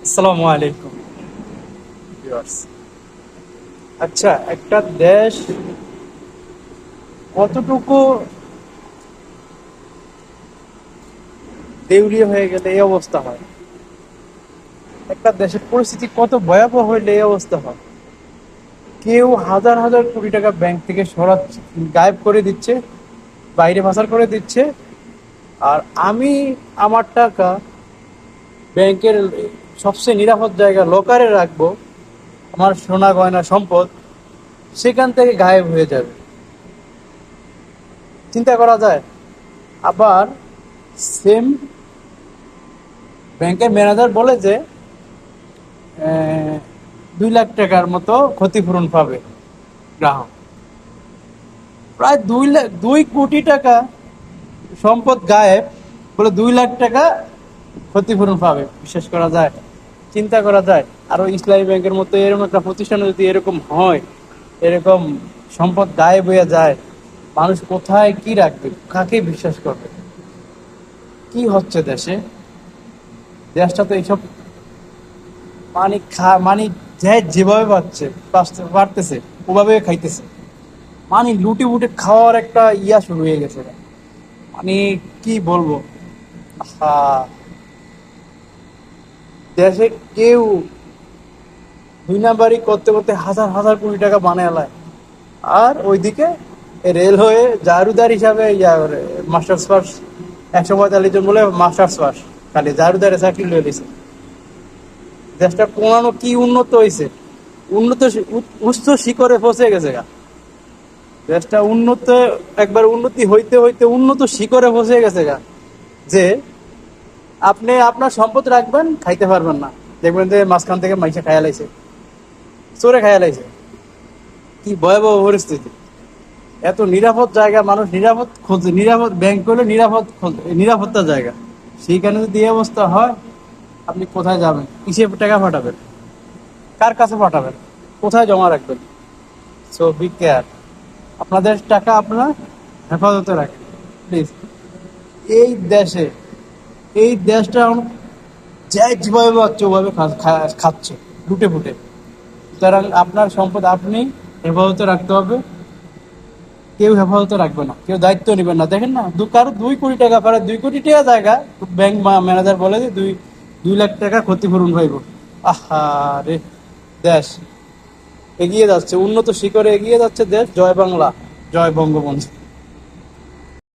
আসসালামু আলাইকুম ভিউয়ার্স। আচ্ছা, একটা দেশ কতটুকু দেউলিয়া হয়ে গেলে এই অবস্থা হয়, একটা দেশের পরিস্থিতি কত ভয়াবহ হইলে এই অবস্থা হয়। কেউ হাজার হাজার কোটি টাকা ব্যাংক থেকে সরাচ্ছে, গায়েব করে দিচ্ছে, বাইরে পাচার করে দিচ্ছে। আর আমি আমার টাকা ব্যাংকের সবচেয়ে নিরাপদ জায়গা লকারে রাখবো, আমার সোনা গয়না সম্পদ সেখান থেকে গায়েব হয়ে যাবে। চিন্তা করা যায়। আবার সেম ব্যাংকের ম্যানেজার বলে যে 2 লাখ টাকার মতো ক্ষতিপূরণ পাবে গ্রাহক। প্রায় 2 লাখ, 2 কোটি টাকা সম্পদ গায়েব, বলে 2 লাখ টাকা ক্ষতিপূরণ পাবে। বিশ্বাস করা যায়? চিন্তা করা যায়? আর ওই ইসলামী ব্যাংকের মতো এরকম একটা প্রতিষ্ঠানে যদি এরকম হয়, এরকম সম্পদ গায়েব হয়ে যায়, মানুষ কোথায় কি রাখবে, কাকে বিশ্বাস করবে? কি হচ্ছে দেশে? দেশটা তো এইসব মানে যে যেভাবে পারতেছে ওভাবে খাইতেছে। মানে লুটে বুটে খাওয়ার একটা শুরু হয়ে গেছে। মানে কি বলবো, আহা, দেশে কেউ 2 নাম্বারই করতে করতে হাজার হাজার কোটি টাকা বানায় লায়। আর ওইদিকে রেলওয়ে জারুদার হিসাবে মাস্টার্স পাস, 145 জন বলে মাস্টার্স পাস, খালি জারুদারে চাকরি লয়ে দিছে। দেশটা কোনানো কি উন্নত হয়েছে, উন্নত উচ্চ শিখরে পৌঁছে গেছে গা। দেশটা উন্নত, একবার উন্নতি হইতে হইতে উন্নত শিখরে পৌঁছে গেছে গা। যে আপনি আপনার সম্পদ রাখবেন, খাইতে পারবেন না, দেখবেন যে মাঝখান থেকে মাইসে খায়া লাইছে, চোরে খায়া লাইছে। কি ভয়াবহ পরিস্থিতি! এত নিরাপদ জায়গা, মানুষ নিরাপদ খোঁজে, নিরাপদ ব্যাংক করলে নিরাপত্তা জায়গা, সেইখানে যদি এই অবস্থা হয়, আপনি কোথায় যাবেন? কিসে টাকা পাঠাবেন? কার কাছে পাঠাবেন? কোথায় জমা রাখবেন? So be care. আপনাদের টাকা আপনারা হেফাজতে রাখেন প্লিজ। এই দেশে, এই দেশটা যে যেভাবে পাচ্ছে ওভাবে খাচ্ছে লুটে ফুটে। সুতরাং আপনার সম্পদ আপনি হেফাজতে রাখতে হবে। কেউ হেফাজতে রাখবে না, কেউ দায়িত্ব নেবেন না। দেখেন না, কারো 2 কোটি টাকা, কারো 2 কোটি টাকা জায়গা, ব্যাংক ম্যানেজার বলে যে 2 লাখ টাকা ক্ষতিপূরণ পাইব। আহা রে! দেশ এগিয়ে যাচ্ছে, উন্নত শিখরে এগিয়ে যাচ্ছে দেশ। জয় বাংলা, জয় বঙ্গবন্ধু।